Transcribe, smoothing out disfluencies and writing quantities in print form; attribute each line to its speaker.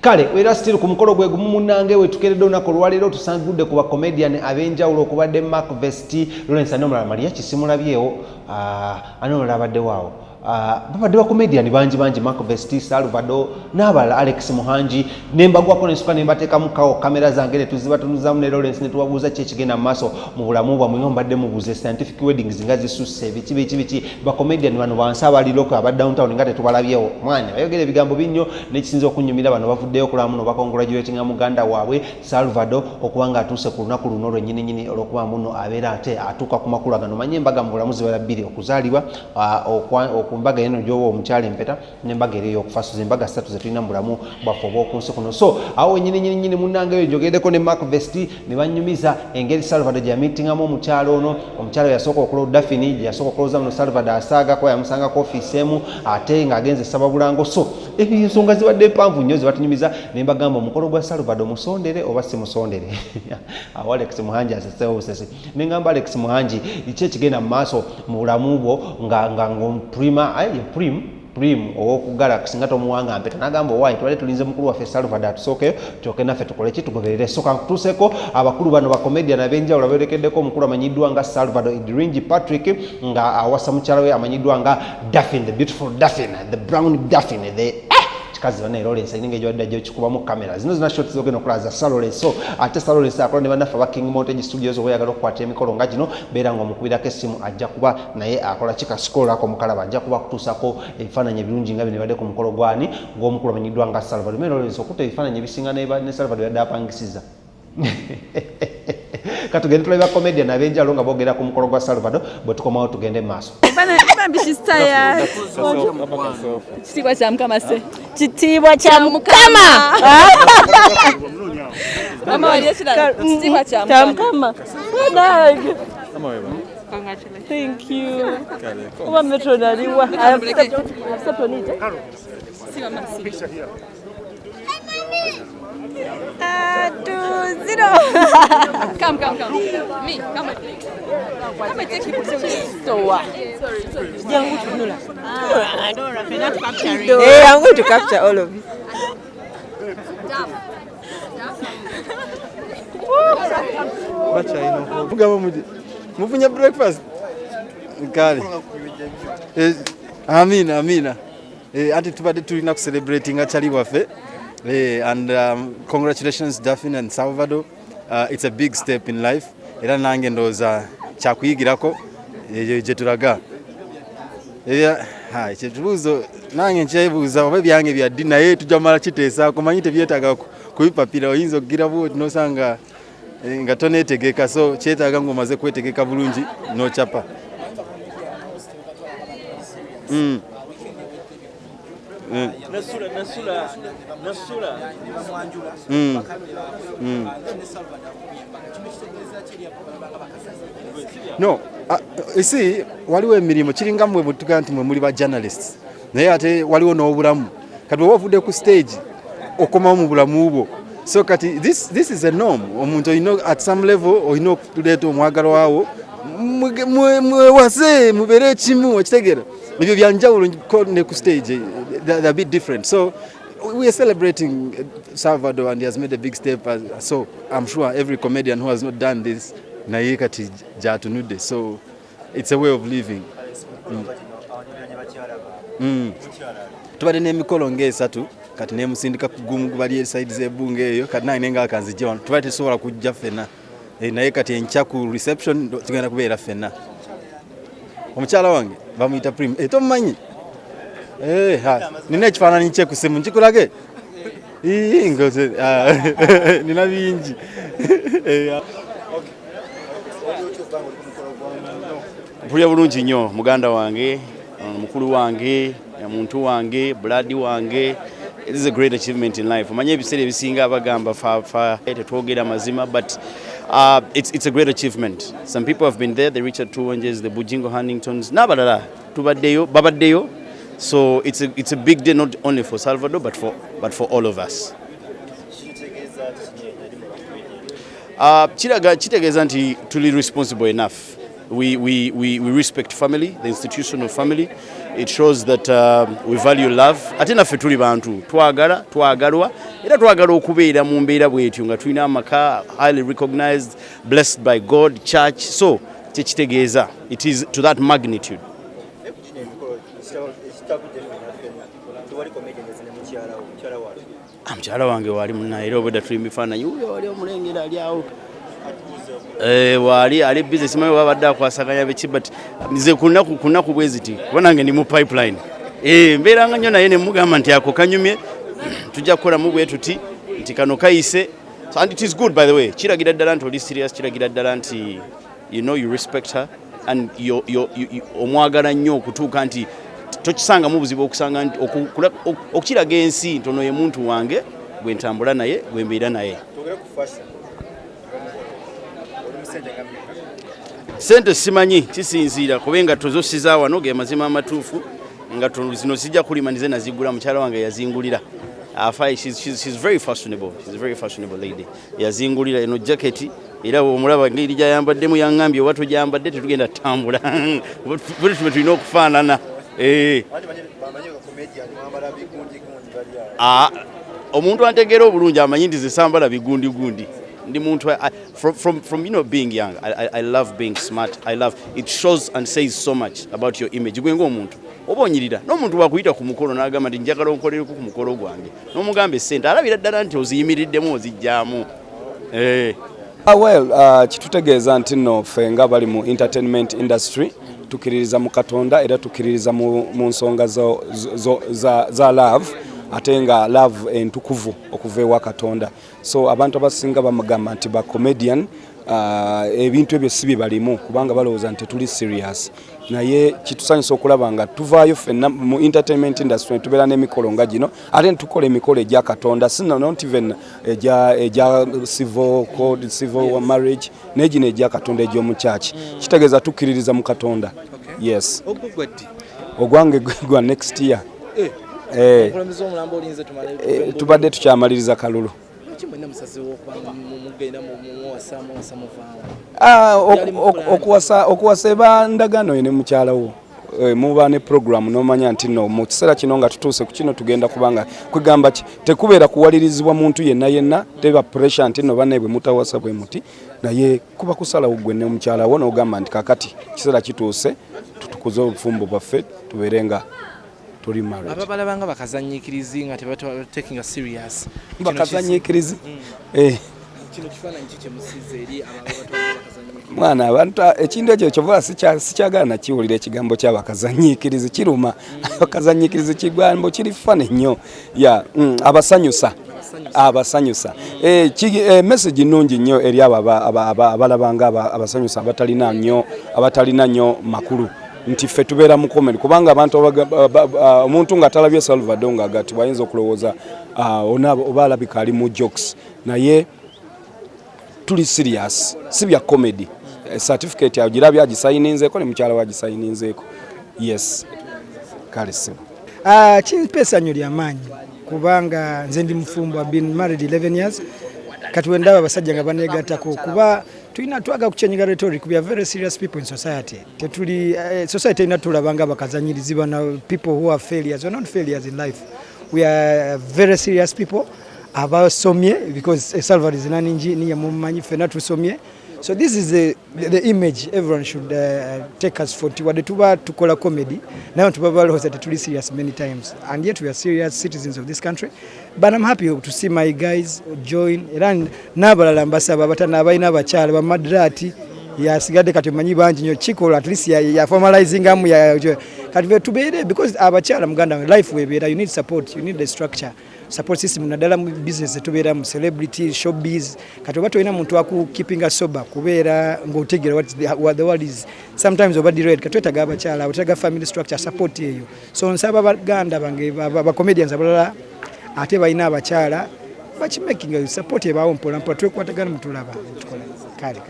Speaker 1: Kale era still ku mukolo gwe gumu munange we tukeredde onako lwalero tusangudde ku ba comedian abenjawulo okubadde Mark Vesti Lawrence Anomala Maria kisimulabyewo Anomala abadde waawo babadde ba comedian bangi Mark Vesti Salvador n'abalala ALEXMUHANGI nembagwako nensuka nembateekamu kawo kamera zange ne tuzibatunuzamu ne Lawrence ne tubabuuza ki ekigenda mu maaso mu bulamu bwamwe nga mbadde mubuuze scientific weddings nga zisusse biki ba comedian bano bansi abaliroko aba downtown nga tetubalabyewo mwanya bayogera ebigambo binnyo n'ekisinza okunyumira bano bavuddeyo okulaba muno bakongratulatinga muganda waabwe Salvador okuba nga atuuse ku lunaku luno lwennyini olwokuba muno abeera ate atuuka ku makulu agano manye embaga mu bulamu ziwera bbiri okuzaalibwa kumbaga eno gyowa omukyala empeta n'embaga eri ey'okufasuza embaga 3 zetulina mu bulamu bwaffe obw'okunsi kuno so awo nyini munnange eyo njogeddeko ne Mark Vesti ne banyumiza engeri Salvador gye yamiitingamu omukyala ono omukyala yasooka okulowa Daphine gye yasooka okulowooza muno Salvador asaagako yamusangako ofiisi emu ate ng'agenze Sababulango so ensonga zibadde mpanvu nnyo zibatunyumiza ne mbagamba omukolo gwa Salvador musondere oba si musondere awo ALEXMUHANGI aseseewo busesi ne ngamba ALEXMUHANGI ki ekigenda mu maaso mu bulamu bwo nga prim owoku Galaxy nga tomuwanga mpeta nagamba owaayi tubadde tulinze mukulu waffe Salvador atusookeyo kyokka naffe tukole ki tugoberere soka tuseeko abakulu bano ba comedian abenjawulo abeerekeddeko omukulu amanyiddwa nga Salvador Idringi Patrick nga awasa mukyala we amanyiddwa nga Daphine, the beautiful Daphine, the brown Daphine, the kazi bana Lawrence ininge jwadda je chikubamu kamera zino zina shots zogeno kulaza Salole so ate Salole akola ne banafa ba King Montage Studios oyagala okukwata emikolo nga gino beera ngo mukubirako essimu ajja kuba naye akola kika scroll ako mukalaba ajja kuba kutusako ebifaananyi ebirungi nga bino badde ku mukolo gwani ng'omukulu amanyiddwa nga Salvador mero Lawrence okuta ebifaananyi ebisinga ne Salvador yadde apangisiza katugende tulaba comedian abenjalo nga boogera ku mukolo gwa Salvador bwe tukomawo tugende maaso
Speaker 2: kitiibwa kya mukama se kitiibwa kya mukama mama waliyekira kitiibwa kya mukama thank you kuba metronaliwa Come. Me, come on. Come and take people to so what? Sorry. I don't know. Not capturing.
Speaker 3: Hey, I'm going to capture all of it.
Speaker 4: Mufunya breakfast. Kale. Amina. Ati tubadde tulina ku celebrating achali waffe. And congratulations Daphine and Salvador. It's a big step in life. Era nange ndoza kyakuyigirako gye tulaga. Kyetubuuzo nange nkyebuuza oba byange bya ddi naye tujamala kiteesaako manyi tebyetaaga kubipapira oyinza okugira bwoti nosanga nga toneetegeka so kyetaaga ng'omaze kwetegeka bulungi n'okyapa. No, isi waliwo emirimu kiringa mmwe bwetuga nti mwe muli ba journalists naye ate waliwo n'obulamu kati bwe wavudde ku stage okomawo mu bulamu bwo so kati this is a norm omuntu at some level olina okuleeta omwagalo waawo mwewase mubeere ekimu okitegeera ebyo byanjawulo ne ku stage they're a bit different so we are celebrating Salvador and he has made a big step so I'm sure every comedian who has not done this naye kati jatunudde so it's a way of living. Tubadde n'emikolo ng'esatu kati nemusindika kugumu bali side z'ebbunga eyo kati naye nenga akanzijja wano tubadde tesobola kujja ffenna naye kati enkya ku reception tugenda kubeera ffenna. Omukyala wange bamuyita Prim tomumanyi nina ekifaananyi kye ku ssimu nkikulage ngoze nina bingi mpulira bulungi nnyo muganda wange mukulu wange muntu wange blood wange. It is a great achievement in life. Omanye ebiseera ebisinga abagamba fa tetwogera mazima but it's a great achievement. Some people have been there, the Richard Tuwonjes, the Bujingo Hanningtons, n'abalala tubaddeyo babaddeyo. So it's a big day not only for Salvador but for all of us. Kitegeeza nti tuli responsible enough we respect family, the institution of family. It shows that we value love. Ate naffe tuli bantu twagalwa era twagala okubeera mu mbeera bwetyo nga tulina amaka highly recognized, blessed by God, church. So tekitegeeza it is to that magnitude. Mukyala wange wali mu Nairobi da tuli mifaananyi uyo wali omulengera ali awo wali ali business mayo babadde akwasaganya beki but nze kunaku bweziti kuba nange ndi mu pipeline mbeera nga nnyo naye ne mugamba nti ako kanyumye tujja kukola mu bwe tuti nti kano kayise. And it is good, by the way. Kiragira ddala nti oli serious, kiragira ddala nti you respect her and omwagala nnyo okutuuka nti tokisanga mu buzibu okusanga nti okukiraga ensi ntono ye muntu wange gwe ntambula naye gwe mbeera naye. Sente simanyi kisinziira kubenga tozosiza wano ge mazima amatuufu nga zino sijja kulima nize nazigula mukyala wange yazingulira. She's very fashionable. She's a very fashionable lady. Yazingulira eno jacket era omulaba ngiri gyayambaddemu yangambye oba tojambadde tetugenda tambula buli tume tulina okufaanana. Omuntu antegeera obulungi amanyi nti zisambala bigundi. Ndi muntu from being young, I love being smart. I love it shows and says so much about your image. Gwe ng'omuntu oba onyirira n'omuntu wakuyita ku mukolo n'agamba nti njagala onkolereko ku mukolo gwange n'omugamba essente alabira ddala nti oziyimiriddemu ozijjaamu.
Speaker 5: Kitutegeeza nti nno ffe nga bali mu entertainment industry tukiririza mu Katonda era tukiririza mu nsonga za love ate nga love entukuvu okuva ewa Katonda. So abantu abasinga bamugamba nti ba comedian ebintu ebyo si bibalimu kubanga balowooza nti tuli serious. Naye kitusanyusa okulaba nga tuvaayo ffenna mu entertainment industry tubeera n'emikolo nga gino ate tukola emikolo egya Katonda not even egya civil code, civil marriage negino egya Katonda egy'omu church. Kitegeeza tukkiririza mu Katonda. Yes. Ogwange gwa next year. Tubadde tukyamaliriza kalulu. Okuwasa eba ndagaano ene mukyala wo muba ne program n'omanya nti no mu kiseera kino nga tutuuse ku kino tugenda kubanga kwegamba tekubeera kuwalirizibwa muntu yenna teba pressure nti no bane bwe mutawasa bwe muti naye kuba kusalawo gwe ne mukyala wo n'ogamba nti kakati kiseera kituuse tutukuze obufumbo bwaffe tubeerenga tuli married.
Speaker 6: Ababala banga bakazanyikirizi nga taking a serious.
Speaker 5: Bakazanyikirizi.
Speaker 6: Kino kifaananyi kike musize eri ababala bakazanyikirizi.
Speaker 5: Mwana abantu ekintu ekyo kyova sikyagana kiwulira ekigambo ky'abakazanyikirizi kiruma. Abakazanyikirizi kigambo kiri fane nnyo. Abasanyusa. Message nnungi nnyo eri abalabanga abasanyusa abatalina nnyo makulu. Nti ffe tubeera mu comedy kubanga abantu omuntu nga talabye Salvador nga agati bayinza okulowooza oba alabika ali mu jokes naye tuli serious si bya comedy. Certificate agirabye agisayininzeeko ne mukyala we agisayininzeeko. Yes. Kale sibo.
Speaker 7: Kimpeesanyo ly'amaanyi kubanga nze ndi mufumbo, I've been married 11 years. Kati wendaba abasajja nga baneegattako kuba tulina twaga kuchenyiga rhetoric. We are very serious people in society. Society ina tulabanga bakazanyirizi bana people who are failures. We are not failures in life. We are very serious people. Abasomye because Salvador is naninji ni Mumanyi fena tusomye. So this is the image everyone should take us for. Tiwade tuba tukola comedy. Now tubabalo that tuli serious many times. And yet we are serious citizens of this country. But I'm happy to see my guys join. Iran nabalala mbasaba batana abayina abachala ba madrati ya sigade kati manyi banji nyo chiko at least ya formalizing amu ya kati tubere because abachala muganda life we bera you need support, you need the structure. Support system nadala mu business tubera mu celebrity showbiz kati bato ina muntu aku keeping us sober kubera ngotegera what the world is sometimes over the red katweta gaba chala utaga family structure support yeyo. So nsaba baganda bange ba comedians abalala ate bayina abachala bachi making support ebawo mpola mpola twekwatagana mutulaba kale